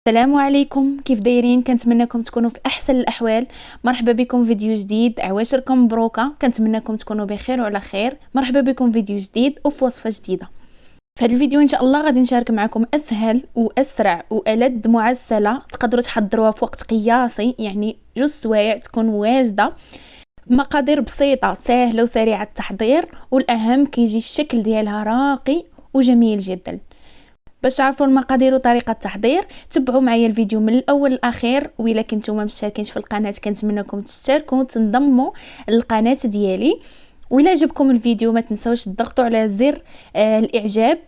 السلام عليكم، كيف دايرين؟ كنتمنىكم تكونوا في احسن الاحوال. مرحبا بكم في فيديو جديد. عواشركم مبروكه، كنتمنىكم تكونوا بخير وعلى خير. مرحبا بكم في فيديو جديد وفي وصفه جديده. في هذا الفيديو ان شاء الله غادي نشارك معكم اسهل واسرع والذ معسله تقدروا تحضروها في وقت قياسي، يعني 2 سوايع تكون واجده. مقادير بسيطه سهله وسريعه التحضير، والاهم كيجي الشكل ديالها راقي وجميل جدا. باش تعرفوا المقادير وطريقه التحضير تبعوا معايا الفيديو من الاول للاخير. والا كنتم مشتركينش في القناه كنتمنىكم تشتركوا وتنضموا للقناه ديالي. وإلا عجبكم الفيديو ما تنسوش تضغطوا على زر الاعجاب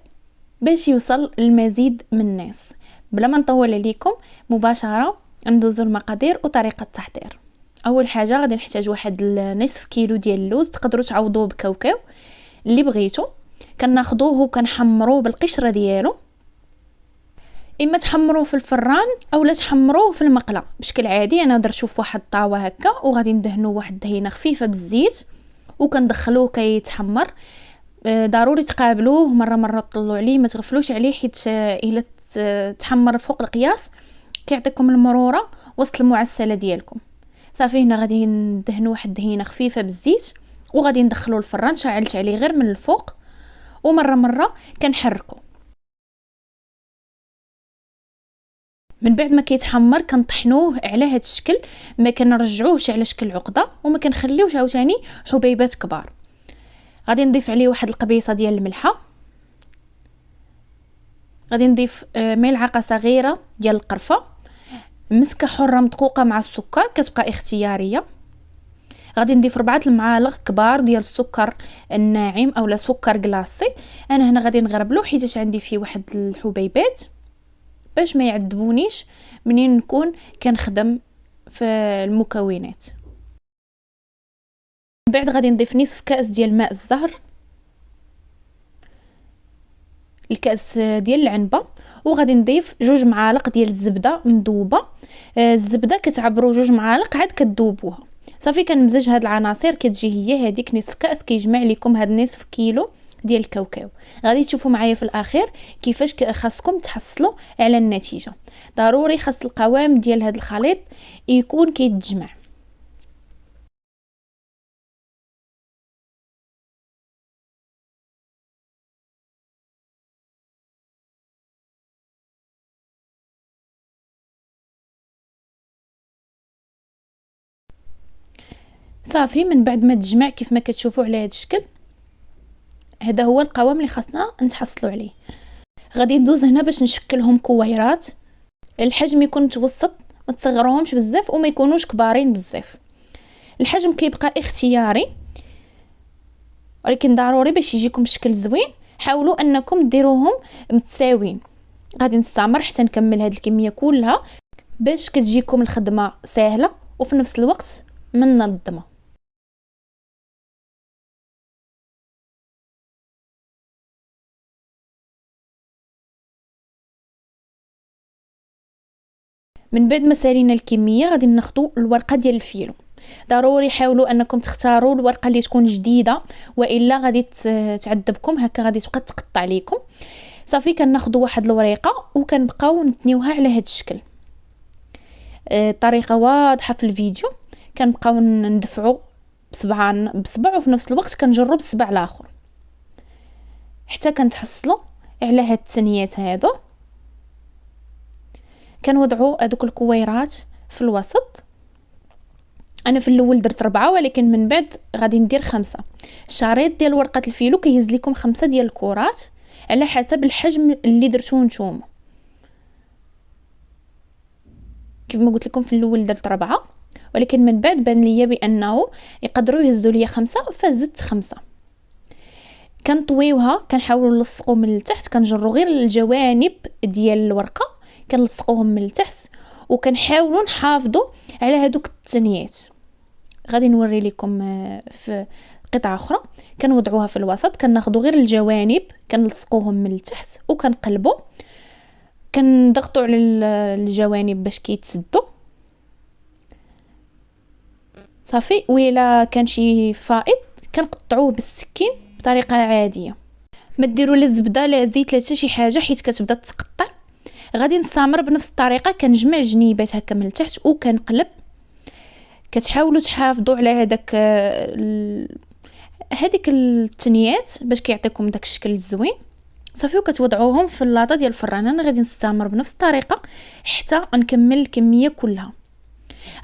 باش يوصل المزيد من الناس. بلا ما نطول عليكم مباشره ندوزو المقادير وطريقه التحضير. اول حاجه غادي نحتاج واحد نصف كيلو ديال اللوز، تقدروا تعوضوه بكاوكاو اللي بغيتو. كناخذوه وكنحمروه بالقشره ديالو، اما تحمروه في الفران اولا تحمروه في المقله بشكل عادي. انا درتو في واحد الطاوه هكا وغادي ندهنوه واحد الدهينه خفيفه بالزيت وكندخلوه كيتحمر. ضروري تقابلوه مره تطلعوا عليه، ما تغفلوش عليه حيت الا تحمر فوق القياس كيعطيكم المروره وسط المعسله ديالكم. صافي هنا غادي ندهنوا واحد الدهينه خفيفه بالزيت وغادي ندخلوه الفران. شعلت عليه غير من الفوق ومره كنحركو. من بعد ما كيتحمر كنطحنوه على هذا الشكل، ما كنرجعوهش على شكل عقده وما كنخليوش عاوتاني حبيبات كبار. غادي نضيف عليه واحد القبيصه ديال الملحه، غادي نضيف ملعقه صغيره ديال القرفه، مسكه حره مدقوقه مع السكر كتبقى اختياريه. غادي نضيف 4 المعالق كبار ديال السكر الناعم اولا سكر كلاصي. انا هنا غادي نغربلو حيت عندي فيه واحد الحبيبات باش ما يعذبونيش منين نكون كنخدم في المكونات. من بعد غادي نضيف نصف كاس ديال ماء الزهر، الكاس ديال العنبه، وغادي نضيف 2 معالق ديال الزبده مذوبه. الزبده كتعبروا 2 معالق عاد كتذوبوها. صافي كنمزج هاد العناصر كتجي هي هذيك نصف كاس كيجمع لكم هاد نصف كيلو ديال الكاوكاو. غادي تشوفوا معايا في الاخير كيفاش خاصكم تحصلوا على النتيجه. ضروري خاص القوام ديال هذا الخليط يكون كيتجمع. صافي من بعد ما تجمع كيف ما كتشوفوا على هذا الشكل، هذا هو القوام اللي خاصنا نتحصلوا عليه. غادي ندوز هنا باش نشكلهم كويرات. الحجم يكون متوسط، ما تصغروهمش بزاف وما يكونوش كبارين بزاف. الحجم كيبقى اختياري، ولكن ضروري باش يجيكم شكل زوين حاولوا انكم ديروهم متساويين. غادي نستمر حتى نكمل هذه الكميه كلها باش كتجيكم الخدمه سهله وفي نفس الوقت منظمه. من بعد ما سالينا الكميه غادي ناخذوا الورقه ديال الفيلو. ضروري حاولوا انكم تختاروا الورقه اللي تكون جديده والا غادي تعذبكم هكا، غادي تبقى تقطع عليكم. صافي كناخذوا واحد الوريقه وكنبقاو نتنيوها على هذا الشكل. الطريقه واضحه في الفيديو. كنبقاو ندفعوا بصبع وفي نفس الوقت كنجروا بالصبع الاخر حتى كنتحصلوا على هاد التنيات هادو. كنوضعوا هذوك الكويرات في الوسط. انا في الاول درت 4 ولكن من بعد غادي ندير 5. الشريط ديال ورقه الفيلو كيهز لكم 5 ديال الكرات على حسب الحجم اللي درتوه نتوما. كيف ما قلت لكم في الاول درت 4 ولكن من بعد بان ليا بانه يقدروا يهزوا ليا 5 فزدت 5. كنطويوها، كنحاولوا نلصقوا من التحت، كنجروا غير الجوانب ديال الورقه كنلصقوهم من التحت وكنحاولوا نحافظوا على هذوك التنيات. غادي نوري لكم في قطعه اخرى. كنوضعوها في الوسط، كناخذوا غير الجوانب كنلصقوهم من التحت وكنقلبوا، كنضغطوا على الجوانب باش كيتسدوا. صافي وإلا كان شي فائض كنقطعوه بالسكين بطريقه عاديه. ما ديروا لا الزبده لا زيت لا حتى شي حاجه حيت كتبدا تقطع. غادي نستمر بنفس الطريقه، كنجمع جنيبات هكا من التحت وكنقلب. كتحاولوا تحافظوا على هذيك التنيات باش كيعطيكم داك الشكل الزوين. صافي، وكتوضعوهم في اللاطه ديال الفران. انا غادي نستمر بنفس الطريقه حتى نكمل الكميه كلها.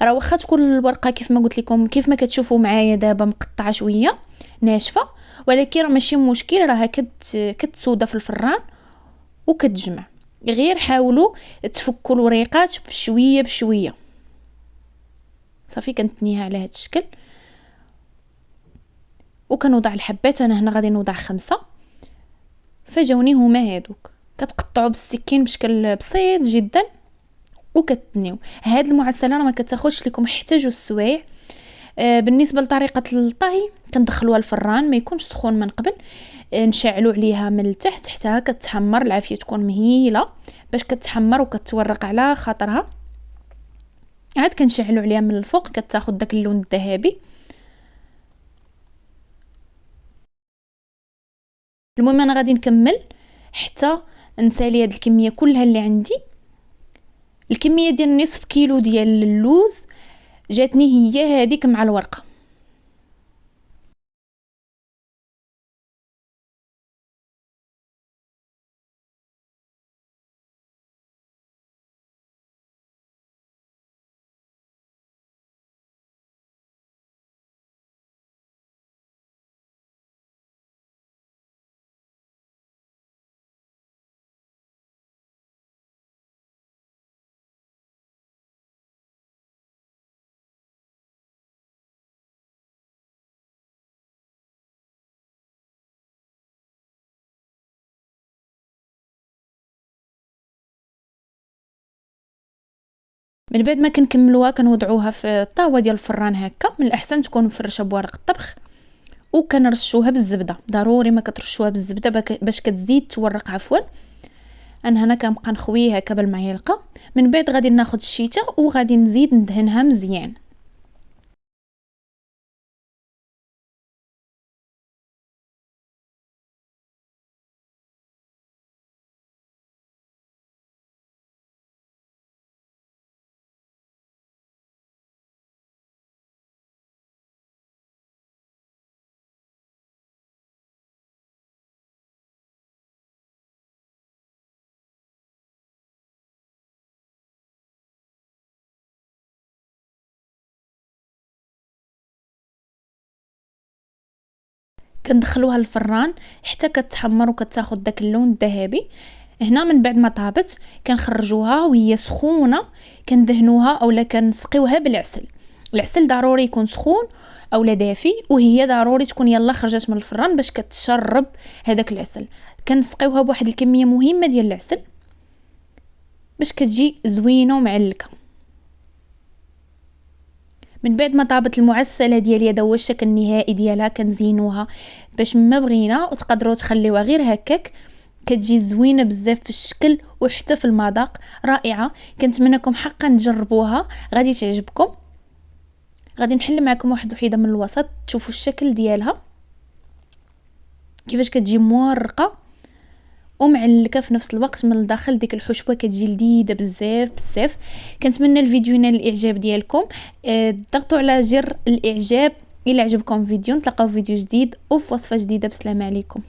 راه واخا تكون الورقه كيف ما قلت لكم، كيف ما كتشوفوا معايا دابا مقطعه شويه ناشفه، ولكن راه ماشي مشكل، راه كتسوده في الفران وكتجمع. غير حاولوا تفكوا الوريقات بشويه بشويه. صافي، كنتنيها على هذا الشكل وكنوضع الحبات. انا هنا غادي نوضع 5، فجاوني هما هادوك. كتقطعوا بالسكين بشكل بسيط جدا وكتنيو. هاد المعسله راه ما كتاخذش لكم حتى جوج سوايع. بالنسبه لطريقه الطهي، كندخلوها الفران ما يكونش سخون من قبل، نشعلوا عليها من التحت حتى كتحمر. العافيه تكون مهيله باش كتحمر وكتورق على خاطرها. عاد كنشعلوا عليها من الفوق، كتاخذ داك اللون الذهبي. المهم انا غادي نكمل حتى نسالي هاد الكميه كلها اللي عندي. الكميه ديال نصف كيلو ديال اللوز جاتني هي هذيك مع الورقه. من بعد ما كنكملوها كنوضعوها في الطاوه ديال الفران هكا. من الاحسن تكون مفرشه بورق الطبخ، وكنرشوها بالزبده. ضروري ما كترشوها بالزبده باش كتزيد تورق عفوا. انا هنا كنبقى نخويها هكا بالمعلقه. من بعد غادي ناخذ الشيته وغادي نزيد ندهنها مزيان. كندخلوها الفران حتى كتحمر وكتاخذ داك اللون الذهبي. هنا من بعد ما طابت كنخرجوها وهي سخونه، كندهنوها اولا كنسقيوها بالعسل. العسل ضروري يكون سخون اولا دافي، وهي ضروري تكون يلا خرجت من الفران باش كتشرب هذاك العسل. كنسقيوها بواحد الكميه مهمه ديال العسل باش كتجي زوينه ومعلكه. من بعد ما طابت المعسله ديالي، هذا هو الشكل النهائي ديالها. كنزينوها باش ما بغينا، وتقدروا تخليوها غير هكاك، كتجي زوينه بزاف في الشكل وحتى في المذاق رائعه. كنتمنىكم حقا تجربوها، غادي تعجبكم. غادي نحل معكم واحد وحيده من الوسط تشوفوا الشكل ديالها كيفاش كتجي مورقه ومعلكه في نفس الوقت. من الداخل ديك الحشوه كتجي لذيذه بزاف بزاف. كنتمنى الفيديو ينال الاعجاب ديالكم. ضغطوا على زر الاعجاب الى عجبكم الفيديو. نتلاقاو في فيديو جديد وفي وصفه جديده. بسلام عليكم.